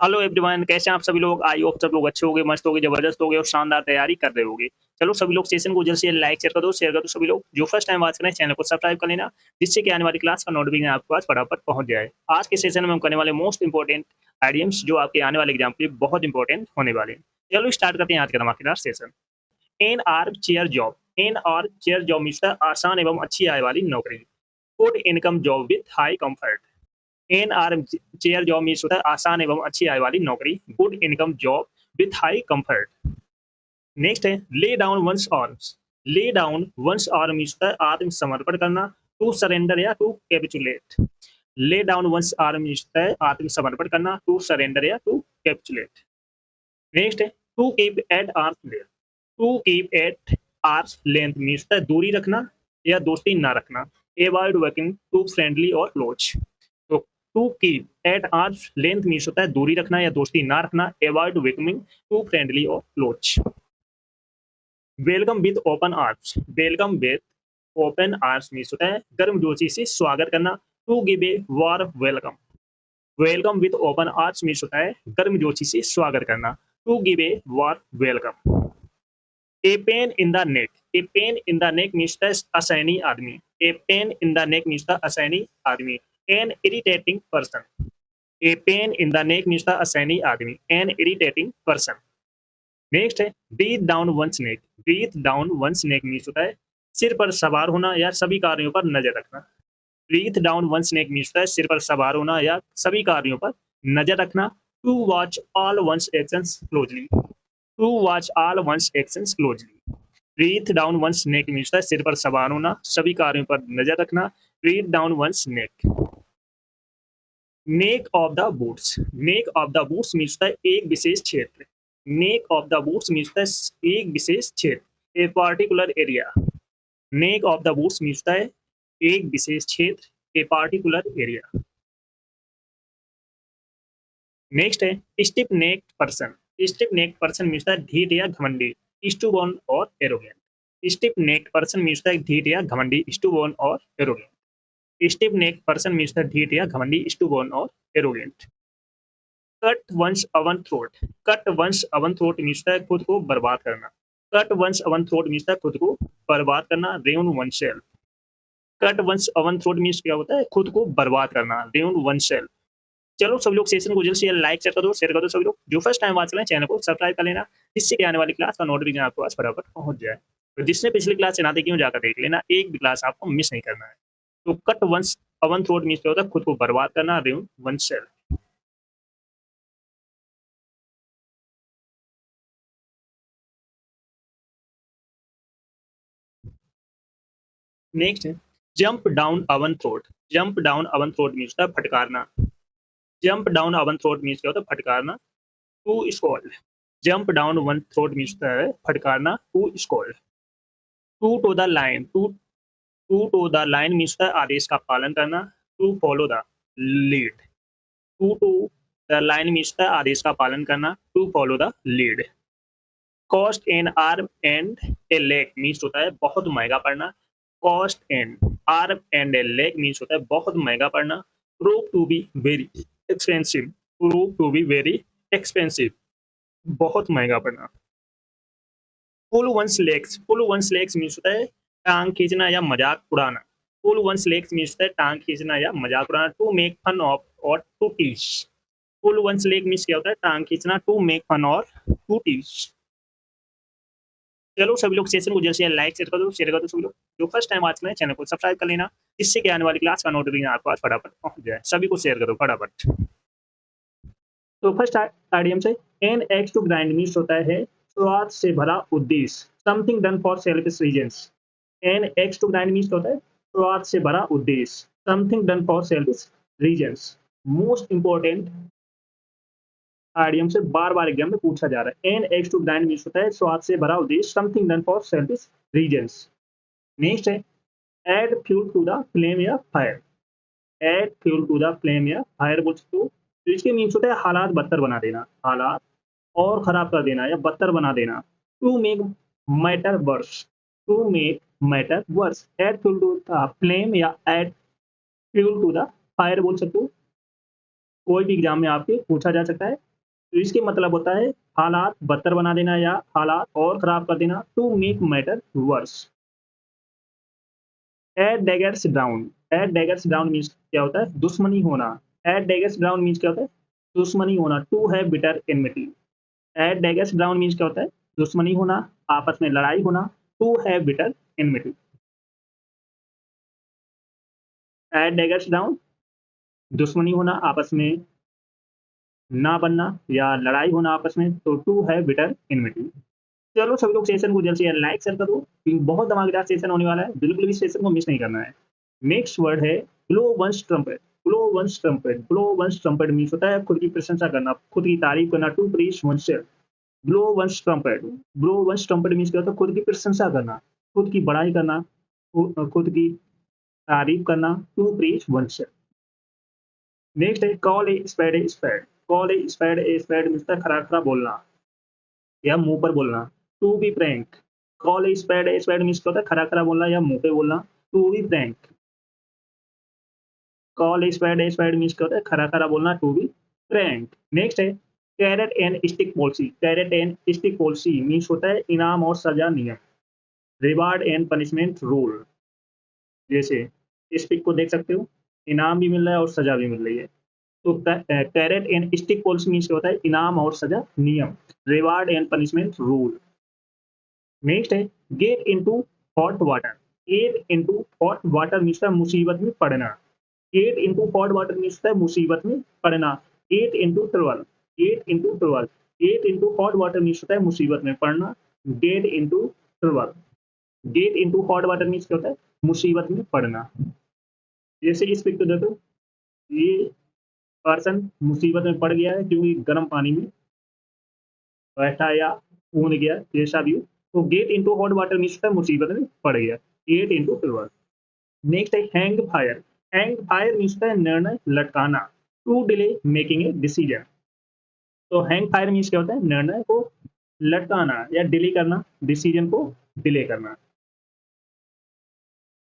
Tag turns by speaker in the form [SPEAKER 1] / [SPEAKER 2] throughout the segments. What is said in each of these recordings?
[SPEAKER 1] Hello everyone, कैसे हैं आप सभी लोग? आई होप सब लोग अच्छे होंगे, मस्त होंगे, जबरदस्त होंगे और शानदार तैयारी कर रहे होंगे। चलो सभी लोग सेशन को जल्द से जल्द लाइक शेयर कर दो सभी लोग। जो फर्स्ट टाइम वॉच कर रहे हैं चैनल को सब्सक्राइब कर लेना, जिससे कि आने वाली क्लास का नोटिफिकेशन आपके पास फटाफट पहुंच जाए। आज के सेशन में हम करने वाले मोस्ट इंपोर्टेंट आइडियम्स जो आपके आने वाले एग्जाम के लिए बहुत इंपॉर्टेंट होने वाले हैं। चलो स्टार्ट करते हैं आज का धमाकेदार session. An armchair job. An armchair job means आसान एवं अच्छी आय वाली नौकरी। Good income job with high comfort. An armchair job means होता है आसान एवं अच्छी आय वाली नौकरी, good income job with high comfort. Next है lay down one's arms. Lay down once arm means होता है आत्मसमर्पण करना, टू सरेंडर या टू कैपिचुलेट। ले डाउन वंस आर्म मीन्स होता है आत्मसमर्पण करना, टू सरेंडर या टू कैपिचुलेट। नेक्स्ट है to keep at arm's length. To keep at arm's length means होता है दूरी रखना या दोस्ती ना रखना, अवॉइड वर्किंग टू फ्रेंडली और क्लोज। तो to keep at arm's length means होता है दूरी रखना या दोस्ती ना रखना, अवॉइड बिकमिंग टू फ्रेंडली और क्लोज। Welcome with open arms. Welcome with open arms means होता है गर्मजोशी से स्वागत करना, to give a warm welcome. Welcome with open arms means होता है गर्मजोशी से स्वागत करना, to give a warm welcome. A pain in the neck. A pain in the neck means the असहनीय आदमी। A pain in the neck means the असहनीय आदमी, an irritating person. A pain in the neck means the असहनीय आदमी, an irritating person. Next है breathe down one's neck. Breathe down one's neck means होता है सिर पर सवार होना या सभी कार्यों पर नजर रखना। Breathe down one's neck means होता है सिर पर सवार होना या सभी कार्यों पर नजर रखना, to watch all one's actions closely. To watch all one's actions closely. Breathe down one's neck means होता है सिर पर सवार होना, सभी कार्यों पर नजर रखना, breathe down one's neck. Neck of the boots. Neck of the boots means होता है एक विशेष क्षेत्र। Neck of the boots means होता है एक विशेष क्षेत्र, a particular area. Neck of the boots means होता है एक विशेष क्षेत्र, ए पार्टिकुलर एरिया। नेक्स्ट है stiff neck person. Stiff neck person means होता है ढीठ या घमंडी, स्टूबॉर्न और arrogant. Stiff neck person means होता है ढीठ या घमंडी, स्टूबॉर्न और arrogant. Stiff neck person means होता है ढीठ या घमंडी, स्टूबॉर्न और arrogant. Cut one's own throat. Cut one's own throat means है खुद को बर्बाद करना। Cut one's own throat means है खुद को बर्बाद करना, ruin one self. Cut one's own throat means क्या होता है खुद को बर्बाद करना, रेउन वन सेल्फ। चलो सभी लोग सेशन को जल्द से जल्द लाइक शेयर कर दो सभी लोग। जो फर्स्ट टाइम वॉच करें चैनल को सब्सक्राइब कर लेना, जिससे कि आने वाली क्लास का नोटिफिकेशन आपके पास फटाफट पहुंच जाए। तो जिसने पिछली क्लास से ना देखी हो जाकर देख लेना, एक भी क्लास आपको मिस नहीं करना है। तो cut one's own throat means क्या होता है खुद को बर्बाद करना, रेउन वन सेल्फ। नेक्स्ट है jump down one's throat. Jump down one's throat means होता है फटकारना। Jump down one's throat means क्या होता है फटकारना, to scold. Jump down one's throat means होता है फटकारना, to scold. To toe the line. To toe the line means होता है आदेश का पालन करना, to follow the lead. To toe the line means होता है आदेश का पालन करना, to follow the lead. Cost an arm and a leg means होता है बहुत महंगा पड़ना। Cost and arm and a leg means होता है बहुत महंगा पड़ना, prove to be very expensive. Prove to be very expensive, बहुत महंगा पड़ना। Pull one's legs. Pull one's legs means होता है टांग खींचना या मजाक उड़ाना। पुल वंस लेग्स मीन्स होता है टांग खींचना या मजाक उड़ाना, टू मेक फन ऑफ और to teach. Pull one's leg means क्या होता है टांग खींचना, टू मेक फन और टू टीच। चलो सभी लोग सेशन को जैसे लाइक शेयर कर दो सभी लोग। जो फर्स्ट टाइम आज में चैनल को सब्सक्राइब कर लेना, जिससे कि आने वाली क्लास का नोटिफिकेशन आपके पास फटाफट पहुंच जाए। सभी को शेयर करो फटाफट। तो फर्स्ट आइडियम से an axe to grind means होता है स्वाद से भरा उद्देश्य, something done for selfish reasons. An axe to grind means होता है स्वाद से भरा उद्देश्य, something done for selfish reasons. Most important idiom से बार बार एग्जाम में पूछा जा रहा है। An axe to grind means होता है स्वाद से भरा उद्देश्य, something done for selfish reasons. Next है add fuel to the flame या fire. Add fuel to the flame या फायर बोल सकते हो। तो इसके मीन्स होता है हालात बदतर बना देना, हालात और खराब कर देना या बदतर बना देना, to make matter worse. To make matter worse. Add fuel to the flame या add fuel to the fire बोल सकते हो। कोई भी एग्जाम में आपके पूछा जा सकता है। तो इसके मतलब होता है हालात बदतर बना देना या हालात और खराब कर देना, to make matter worse. At daggers down, at daggers down means क्या होता है, दुश्मनी होना। एट डैगर्स डाउन मीन्स क्या होता है, दुश्मनी होना, to have bitter enmity. At daggers down means क्या होता है, दुश्मनी होना, आपस में लड़ाई होना, to have bitter enmity. At daggers down, दुश्मनी होना, आपस में ना बनना या लड़ाई होना आपस में, तो टू है बिटर एनमिटी। चलो सभी लोग सेशन को जल्द से जल्द लाइक शेयर कर दो, क्योंकि बहुत धमाकेदार सेशन होने वाला है, बिल्कुल भी सेशन को मिस नहीं करना है। नेक्स्ट वर्ड है blow one's trumpet. Blow one's trumpet, blow one's trumpet means होता है खुद की प्रशंसा करना, खुद की तारीफ करना, to praise oneself. Blow one's trumpet, blow one's trumpet means क्या होता है, खुद की प्रशंसा करना, खुद की बड़ाई करना, खुद की तारीफ करना, टू प्रेज वंसेल्फ। नेक्स्ट है call a spade a spade. Call a spade a spade means खरा खरा बोलना या मुंह पर बोलना, to be frank. Call a spade a spade means क्या होता है, खरा खरा बोलना या मुंह पे बोलना, to be frank. Call a spade means क्या होता है, खरा खरा बोलना, टू बी प्रैंक। नेक्स्ट है carrot and stick policy. Carrot and stick policy means होता है इनाम और सजा नियम, रिवार्ड एंड पनिशमेंट रूल। जैसे इस पिक को देख सकते हो, इनाम भी मिल रहा है और सजा भी मिल रही है। तो carrot and stick policy means होता है इनाम और सजा नियम, reward and punishment rule. Next है get into hot water. Get into hot water means मुसीबत में पड़ना। Get into hot water means मुसीबत में पड़ना। Get into trouble, get into trouble, get into hot water means होता है मुसीबत में पड़ना, get into trouble. Get into hot water means क्या होता है, मुसीबत में पड़ना। जैसे इस पिक को देखो, ये पर्सन मुसीबत में पड़ गया है क्योंकि गर्म पानी में बैठा या कूद गया, जैसा भी हो। तो get into hot water means मुसीबत में पड़ गया, गेट इनटू ट्रबल। नेक्स्ट है hang fire. Hang fire means निर्णय लटकाना, to delay making a decision. तो हैंग फायर मीन्स क्या होता है, निर्णय को लटकाना या डिले करना, डिसीजन को डिले करना।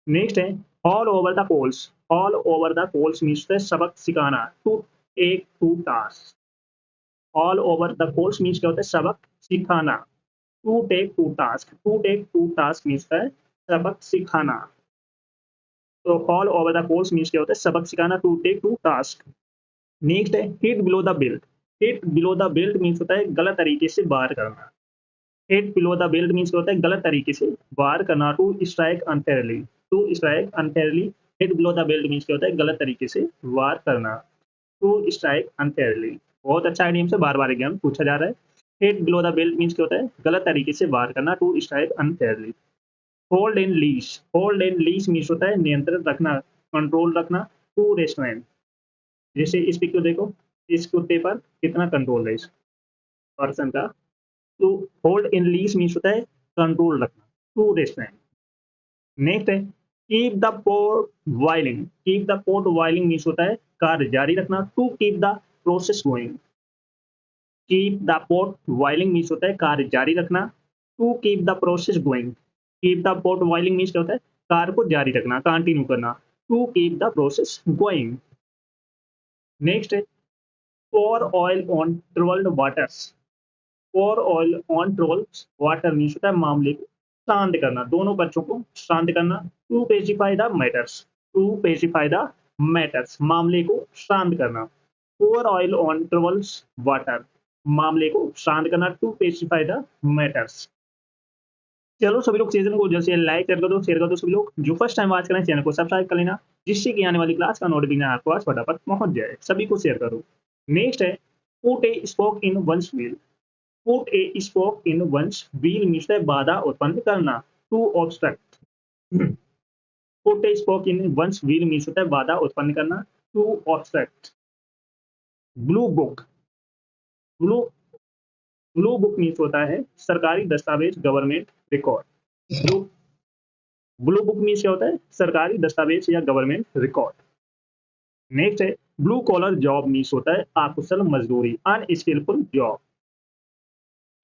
[SPEAKER 1] नेक्स्ट है all over the coals. All over the coals means सबक सिखाना, to take to task. All over the course means क्या होता है, सबक सिखाना, to take to task. To take to task means है सबक सिखाना। तो all over the course means क्या होता है, सबक सिखाना, to take to task. Next है hit below the belt. Hit below the belt means होता है गलत तरीके से वार करना। Hit below the belt means होता है गलत तरीके से वार करना, to strike unfairly. To strike unfairly. Hit below the belt means क्या होता है, गलत तरीके से वार करना, टू स्ट्राइक अनफेयरली। बहुत अच्छा आइडिया से बार बार एग्जाम पूछा जा रहा है। Hit below the belt means क्या होता है, गलत तरीके से वार करना, to strike unfairly. Hold in leash. Hold in leash means होता है नियंत्रण रखना, कंट्रोल रखना, टू रेस्टोरेंट। जैसे इस पिक को देखो, इस कुत्ते पर कितना कंट्रोल है इस पर्सन का। तो होल्ड इन लीश मीन्स होता है कंट्रोल रखना, टू रेस्टोरेंट। नेक्स्ट है keep the pot boiling. Keep the pot boiling means होता है कार्य जारी रखना, to keep the process going. Keep the pot boiling means होता है कार्य जारी रखना, to keep the process going. Keep the pot boiling means क्या होता है, कार्य को जारी रखना, कंटिन्यू करना, to keep the process going. Next है pour oil on troubled waters. pour oil on troubled water means होता है मामले को शांत करना, दोनों पक्षों को शांत करना, to pacify the matters. To pacify the matters, मामले को शांत करना। pour oil on troubled water, मामले को शांत करना, टू पेसिफाई द मैटर्स। चलो सभी लोग सीजन को जैसे लाइक कर दो, शेयर कर दो। सभी लोग जो फर्स्ट टाइम वॉच करें चैनल को सब्सक्राइब कर लेना, जिससे कि आने वाली क्लास का नोटिफिकेशन आपको आज फटाफट पहुंच जाए। सभी को शेयर करो। नेक्स्ट है put a spoke in one's wheel. Put a spoke in one's wheel means है बाधा उत्पन्न करना, to obstruct. Put a spoke in one's wheel means होता है बाधा उत्पन्न करना, to obstruct. Blue book. Blue blue book means होता है सरकारी दस्तावेज, government record. Blue blue book means क्या होता है, सरकारी दस्तावेज या गवर्नमेंट रिकॉर्ड। नेक्स्ट है ब्लू कॉलर जॉब मीन्स होता है अकुशल मजदूरी, अनस्किलफुल जॉब।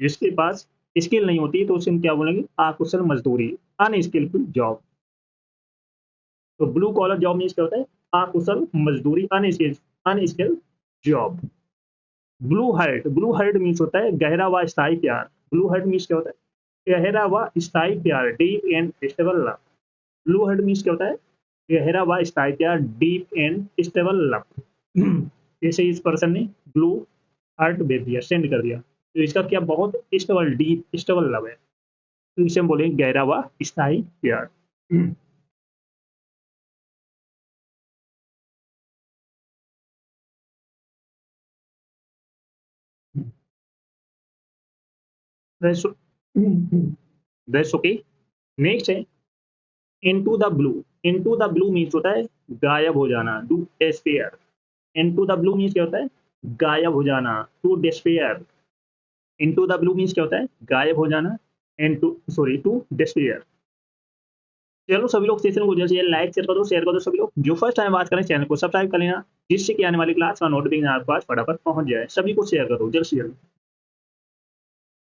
[SPEAKER 1] जिसके पास स्किल नहीं होती तो उसे हम क्या बोलेंगे, अकुशल मजदूरी, अनस्किलफुल जॉब। तो ब्लू कॉलर जॉब मीन्स क्या होता है, अकुशल मजदूरी, unskilled job. Blue heart means होता है गहरा व स्थायी प्यार। ब्लू हार्ट मीन्स क्या होता है? गहरा व स्थायी प्यार, deep and stable love. Blue heart means क्या होता है? गहरा व स्थायी प्यार, डीप एंड स्टेबल लव। जैसे इस पर्सन ने ब्लू हार्ट भेज दिया, सेंड कर दिया, तो इसका क्या बहुत स्टेबल, डीप स्टेबल लव है, तो इसे हम बोलेंगे गहरा व स्थायी प्यार। That's okay. नेक्स्ट है into the blue. Into the blue means होता है गायब हो जाना, to despair. Into the blue means क्या होता है? गायब हो जाना, to despair. Into the blue means क्या होता है? गायब हो जाना, and to sorry to despair. चलो सभी लोग सेशन को जैसे लाइक शेयर कर दो सभी लोग। जो फर्स्ट टाइम बात करें चैनल को सब्सक्राइब कर लेना, जिससे कि आने वाली क्लास का नोटिफिकेशन आपके पास फटाफट पहुंच जाए। सभी को शेयर करो, जल्द से जल्द।